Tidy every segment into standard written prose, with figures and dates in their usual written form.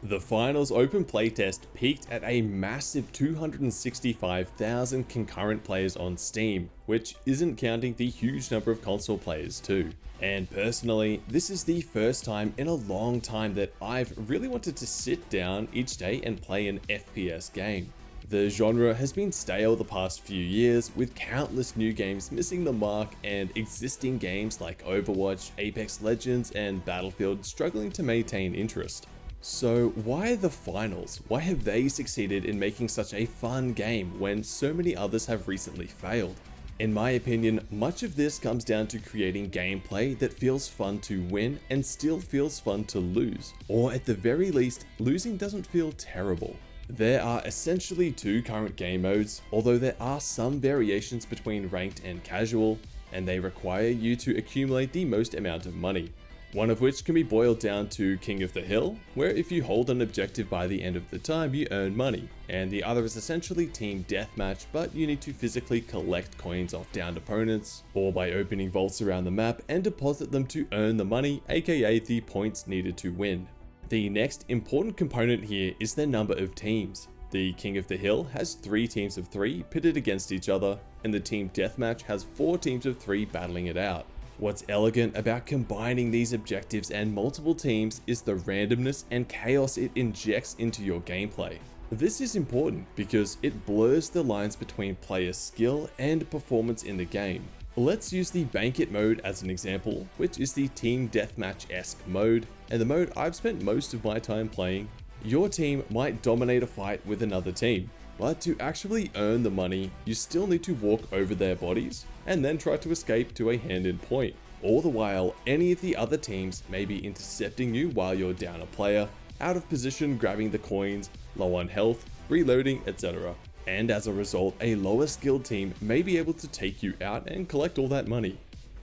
The finals open playtest peaked at a massive 265,000 concurrent players on Steam, which isn't counting the huge number of console players too. And personally, this is the first time in a long time that I've really wanted to sit down each day and play an FPS game. The genre has been stale the past few years, with countless new games missing the mark and existing games like Overwatch, Apex Legends, and Battlefield struggling to maintain interest. So why the finals? Why have they succeeded in making such a fun game when so many others have recently failed? In my opinion, much of this comes down to creating gameplay that feels fun to win and still feels fun to lose, or at the very least, losing doesn't feel terrible. There are essentially two current game modes, although there are some variations between ranked and casual, and they require you to accumulate the most amount of money. One of which can be boiled down to King of the Hill, where if you hold an objective by the end of the time you earn money, and the other is essentially Team Deathmatch, but you need to physically collect coins off downed opponents, or by opening vaults around the map and deposit them to earn the money, aka the points needed to win. The next important component here is the number of teams. The King of the Hill has 3 teams of 3 pitted against each other, and the Team Deathmatch has 4 teams of 3 battling it out. What's elegant about combining these objectives and multiple teams is the randomness and chaos it injects into your gameplay. This is important because it blurs the lines between player skill and performance in the game. Let's use the Banquet mode as an example, which is the Team Deathmatch-esque mode, and the mode I've spent most of my time playing. Your team might dominate a fight with another team, but to actually earn the money, you still need to walk over their bodies and then try to escape to a hand-in point. All the while, any of the other teams may be intercepting you while you're down a player, out of position grabbing the coins, low on health, reloading, etc. And as a result, a lower skilled team may be able to take you out and collect all that money.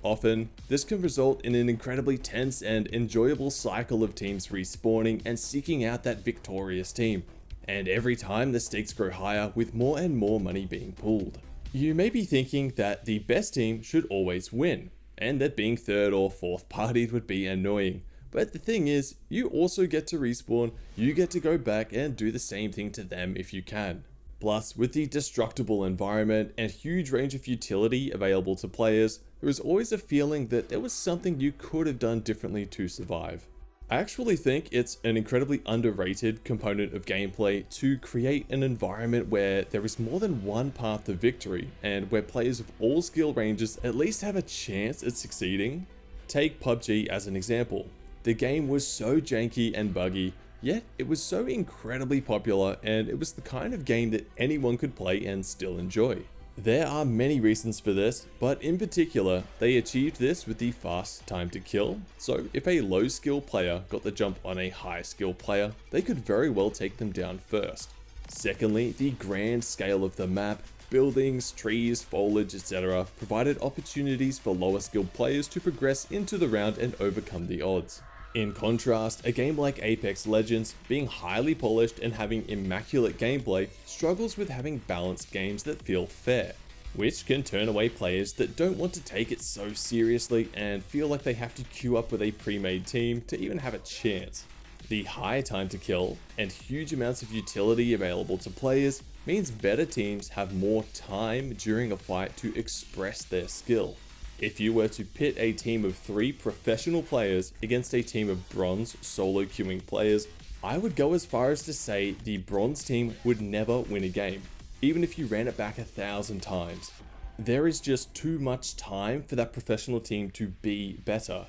Often, this can result in an incredibly tense and enjoyable cycle of teams respawning and seeking out that victorious team. And every time the stakes grow higher with more and more money being pooled. You may be thinking that the best team should always win, and that being third or fourth partied would be annoying. But the thing is, you also get to respawn, you get to go back and do the same thing to them if you can. Plus, with the destructible environment and huge range of utility available to players, there is always a feeling that there was something you could have done differently to survive. I actually think it's an incredibly underrated component of gameplay to create an environment where there is more than one path to victory and where players of all skill ranges at least have a chance at succeeding. Take PUBG as an example. The game was so janky and buggy, yet it was so incredibly popular, and it was the kind of game that anyone could play and still enjoy. There are many reasons for this, but in particular, they achieved this with the fast time to kill. So if a low skill player got the jump on a high skill player, they could very well take them down first. Secondly, the grand scale of the map, buildings, trees, foliage, etc. provided opportunities for lower skilled players to progress into the round and overcome the odds. In contrast, a game like Apex Legends, being highly polished and having immaculate gameplay, struggles with having balanced games that feel fair, which can turn away players that don't want to take it so seriously and feel like they have to queue up with a pre-made team to even have a chance. The high time to kill and huge amounts of utility available to players means better teams have more time during a fight to express their skill. If you were to pit a team of 3 professional players against a team of bronze solo queuing players, I would go as far as to say the bronze team would never win a game, even if you ran it back 1,000 times. There is just too much time for that professional team to be better.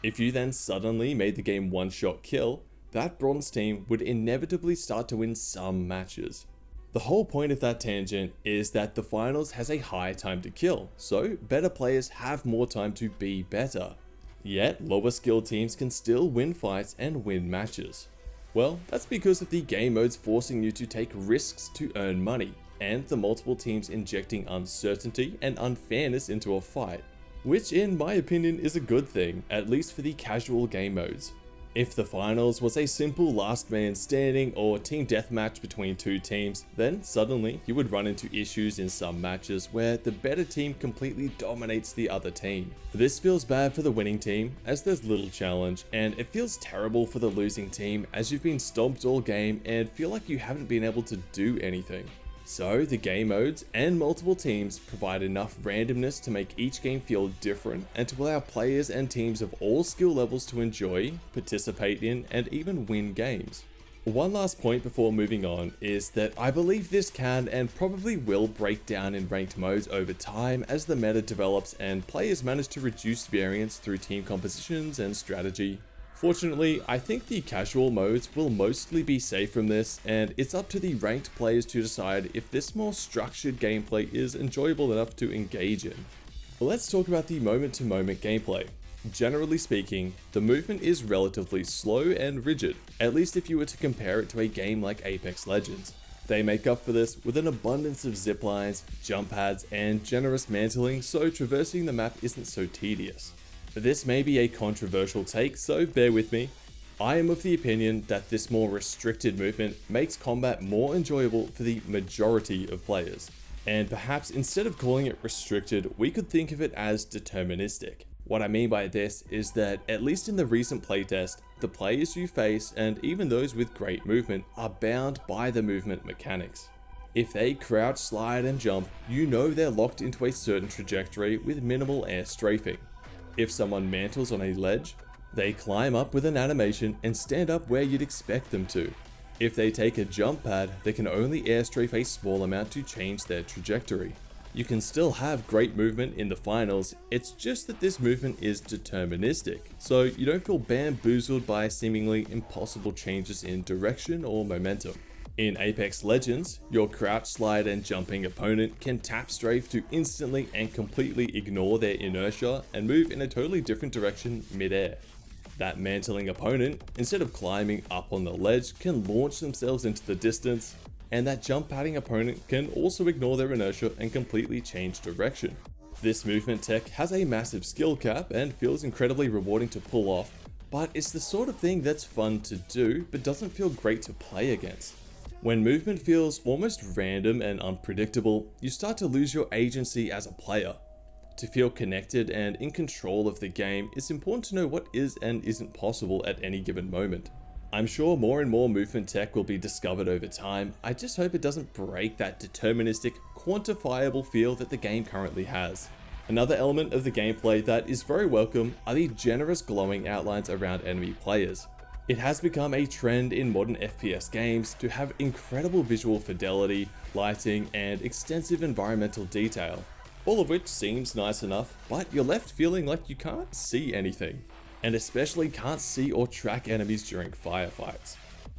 If you then suddenly made the game one-shot kill, that bronze team would inevitably start to win some matches. The whole point of that tangent is that the finals has a high time to kill, so better players have more time to be better. Yet, lower skilled teams can still win fights and win matches. Well, that's because of the game modes forcing you to take risks to earn money, and the multiple teams injecting uncertainty and unfairness into a fight, which in my opinion is a good thing, at least for the casual game modes. If the finals was a simple last man standing or team deathmatch between two teams, then suddenly you would run into issues in some matches where the better team completely dominates the other team. This feels bad for the winning team as there's little challenge, and it feels terrible for the losing team as you've been stomped all game and feel like you haven't been able to do anything. So the game modes and multiple teams provide enough randomness to make each game feel different and to allow players and teams of all skill levels to enjoy, participate in, and even win games. One last point before moving on is that I believe this can and probably will break down in ranked modes over time as the meta develops and players manage to reduce variance through team compositions and strategy. Fortunately, I think the casual modes will mostly be safe from this, and it's up to the ranked players to decide if this more structured gameplay is enjoyable enough to engage in. Let's talk about the moment-to-moment gameplay. Generally speaking, the movement is relatively slow and rigid, at least if you were to compare it to a game like Apex Legends. They make up for this with an abundance of ziplines, jump pads, and generous mantling, so traversing the map isn't so tedious. This may be a controversial take, so bear with me. I am of the opinion that this more restricted movement makes combat more enjoyable for the majority of players. And perhaps instead of calling it restricted, we could think of it as deterministic. What I mean by this is that, at least in the recent playtest, the players you face, and even those with great movement, are bound by the movement mechanics. If they crouch, slide, and jump, you know they're locked into a certain trajectory with minimal air strafing. If someone mantles on a ledge, they climb up with an animation and stand up where you'd expect them to. If they take a jump pad, they can only air strafe a small amount to change their trajectory. You can still have great movement in the finals, it's just that this movement is deterministic, so you don't feel bamboozled by seemingly impossible changes in direction or momentum. In Apex Legends, your crouch, slide, and jumping opponent can tap strafe to instantly and completely ignore their inertia and move in a totally different direction mid-air. That mantling opponent, instead of climbing up on the ledge, can launch themselves into the distance, and that jump padding opponent can also ignore their inertia and completely change direction. This movement tech has a massive skill cap and feels incredibly rewarding to pull off, but it's the sort of thing that's fun to do but doesn't feel great to play against. When movement feels almost random and unpredictable, you start to lose your agency as a player. To feel connected and in control of the game, it's important to know what is and isn't possible at any given moment. I'm sure more and more movement tech will be discovered over time, I just hope it doesn't break that deterministic, quantifiable feel that the game currently has. Another element of the gameplay that is very welcome are the generous glowing outlines around enemy players. It has become a trend in modern FPS games to have incredible visual fidelity, lighting, and extensive environmental detail, all of which seems nice enough, but you're left feeling like you can't see anything, and especially can't see or track enemies during firefights.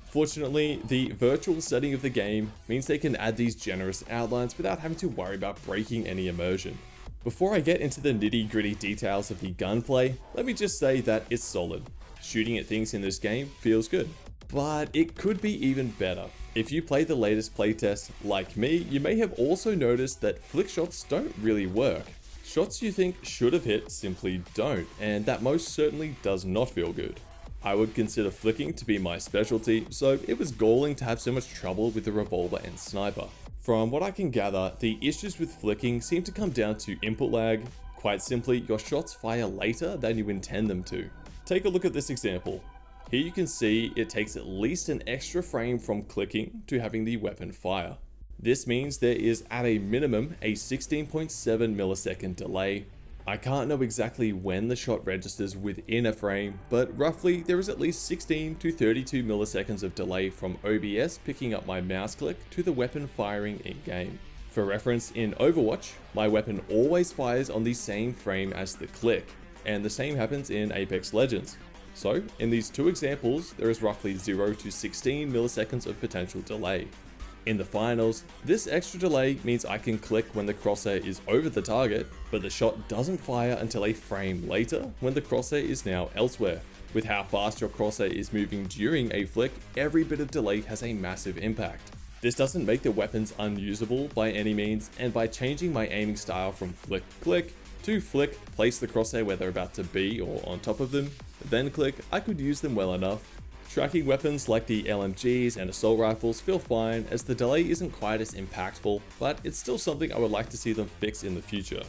Fortunately, the virtual setting of the game means they can add these generous outlines without having to worry about breaking any immersion. Before I get into the nitty-gritty details of the gunplay, let me just say that it's solid. Shooting at things in this game feels good, but it could be even better. If you play the latest playtest, like me, you may have also noticed that flick shots don't really work. Shots you think should have hit simply don't, and that most certainly does not feel good. I would consider flicking to be my specialty, so it was galling to have so much trouble with the revolver and sniper. From what I can gather, the issues with flicking seem to come down to input lag. Quite simply, your shots fire later than you intend them to. Take a look at this example. Here you can see it takes at least an extra frame from clicking to having the weapon fire. This means there is at a minimum a 16.7 millisecond delay. I can't know exactly when the shot registers within a frame, but roughly there is at least 16 to 32 milliseconds of delay from OBS picking up my mouse click to the weapon firing in game. For reference, in Overwatch, my weapon always fires on the same frame as the click, and the same happens in Apex Legends. So, in these two examples, there is roughly 0 to 16 milliseconds of potential delay. In the finals, this extra delay means I can click when the crosshair is over the target, but the shot doesn't fire until a frame later when the crosshair is now elsewhere. With how fast your crosshair is moving during a flick, every bit of delay has a massive impact. This doesn't make the weapons unusable by any means, and by changing my aiming style from flick-click, To flick, place the crosshair where they're about to be or on top of them, then click, I could use them well enough. Tracking weapons like the LMGs and assault rifles feel fine as the delay isn't quite as impactful, but it's still something I would like to see them fix in the future.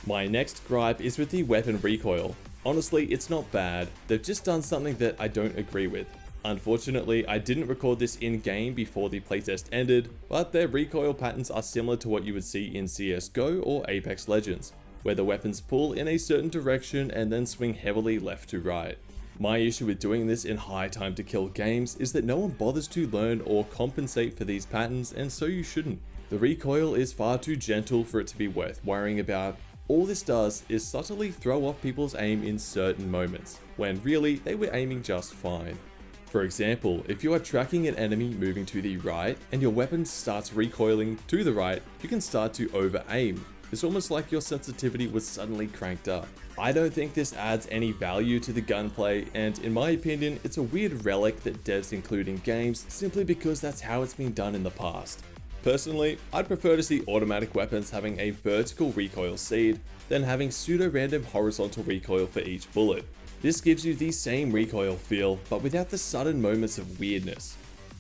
My next gripe is with the weapon recoil. Honestly, it's not bad, they've just done something that I don't agree with. Unfortunately, I didn't record this in-game before the playtest ended, but their recoil patterns are similar to what you would see in CSGO or Apex Legends, where the weapons pull in a certain direction and then swing heavily left to right. My issue with doing this in high time to kill games is that no one bothers to learn or compensate for these patterns, and so you shouldn't. The recoil is far too gentle for it to be worth worrying about. All this does is subtly throw off people's aim in certain moments, when really they were aiming just fine. For example, if you are tracking an enemy moving to the right and your weapon starts recoiling to the right, you can start to over-aim. It's almost like your sensitivity was suddenly cranked up. I don't think this adds any value to the gunplay, and in my opinion, it's a weird relic that devs include in games simply because that's how it's been done in the past. Personally, I'd prefer to see automatic weapons having a vertical recoil seed than having pseudo-random horizontal recoil for each bullet. This gives you the same recoil feel, but without the sudden moments of weirdness.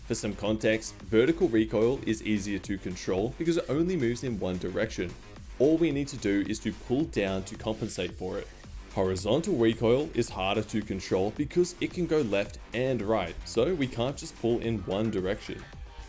For some context, vertical recoil is easier to control because it only moves in one direction. All we need to do is to pull down to compensate for it. Horizontal recoil is harder to control because it can go left and right, so we can't just pull in one direction.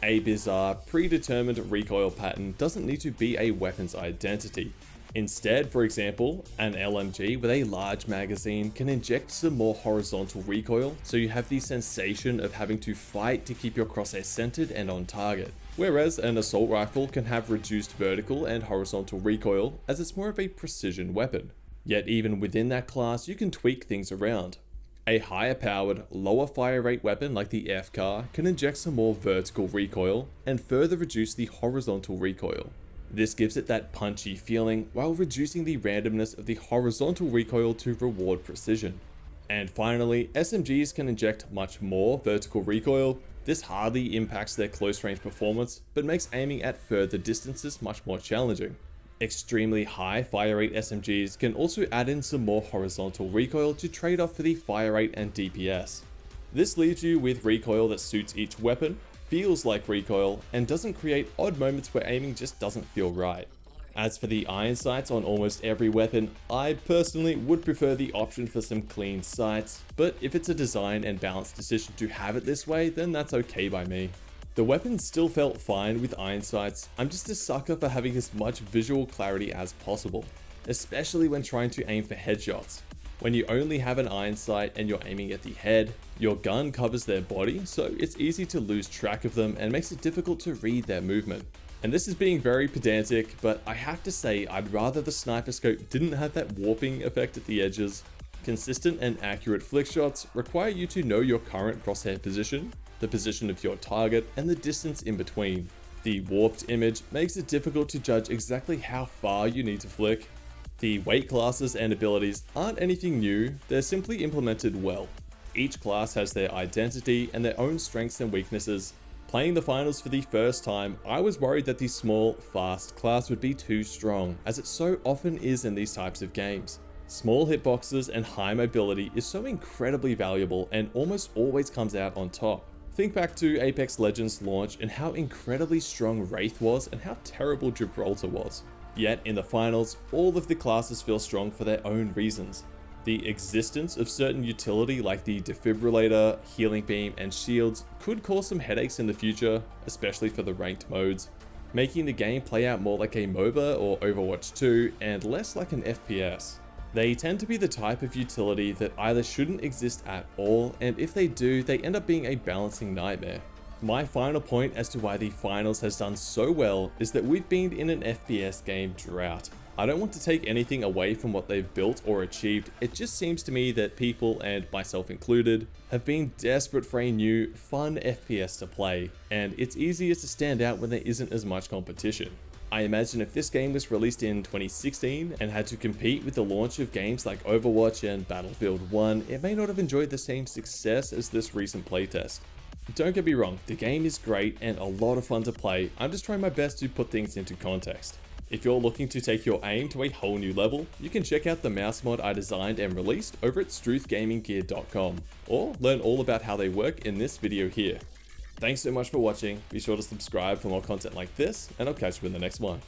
A bizarre, predetermined recoil pattern doesn't need to be a weapon's identity. Instead, for example, an LMG with a large magazine can inject some more horizontal recoil, so you have the sensation of having to fight to keep your crosshair centered and on target. Whereas an assault rifle can have reduced vertical and horizontal recoil as it's more of a precision weapon. Yet even within that class, you can tweak things around. A higher powered, lower fire rate weapon like the FCAR can inject some more vertical recoil and further reduce the horizontal recoil. This gives it that punchy feeling while reducing the randomness of the horizontal recoil to reward precision. And finally, SMGs can inject much more vertical recoil. This hardly impacts their close range performance, but makes aiming at further distances much more challenging. Extremely high fire rate SMGs can also add in some more horizontal recoil to trade off for the fire rate and DPS. This leaves you with recoil that suits each weapon, feels like recoil, and doesn't create odd moments where aiming just doesn't feel right. As for the iron sights on almost every weapon, I personally would prefer the option for some clean sights, but if it's a design and balance decision to have it this way, then that's okay by me. The weapon still felt fine with iron sights. I'm just a sucker for having as much visual clarity as possible, especially when trying to aim for headshots. When you only have an iron sight and you're aiming at the head, your gun covers their body, so it's easy to lose track of them and makes it difficult to read their movement. And this is being very pedantic, but I have to say I'd rather the sniper scope didn't have that warping effect at the edges. Consistent and accurate flick shots require you to know your current crosshair position, the position of your target, and the distance in between. The warped image makes it difficult to judge exactly how far you need to flick. The weight classes and abilities aren't anything new, they're simply implemented well. Each class has their identity and their own strengths and weaknesses. Playing the finals for the first time, I was worried that the small, fast class would be too strong, as it so often is in these types of games. Small hitboxes and high mobility is so incredibly valuable and almost always comes out on top. Think back to Apex Legends launch and how incredibly strong Wraith was and how terrible Gibraltar was. Yet in the finals, all of the classes feel strong for their own reasons. The existence of certain utility like the defibrillator, healing beam, and shields could cause some headaches in the future, especially for the ranked modes, making the game play out more like a MOBA or Overwatch 2 and less like an FPS. They tend to be the type of utility that either shouldn't exist at all, and if they do, they end up being a balancing nightmare. My final point as to why the finals has done so well is that we've been in an FPS game drought. I don't want to take anything away from what they've built or achieved, it just seems to me that people, and myself included, have been desperate for a new, fun FPS to play, and it's easier to stand out when there isn't as much competition. I imagine if this game was released in 2016 and had to compete with the launch of games like Overwatch and Battlefield 1, it may not have enjoyed the same success as this recent playtest. Don't get me wrong, the game is great and a lot of fun to play, I'm just trying my best to put things into context. If you're looking to take your aim to a whole new level, you can check out the mouse mod I designed and released over at struthgaminggear.com, or learn all about how they work in this video here. Thanks so much for watching, be sure to subscribe for more content like this, and I'll catch you in the next one.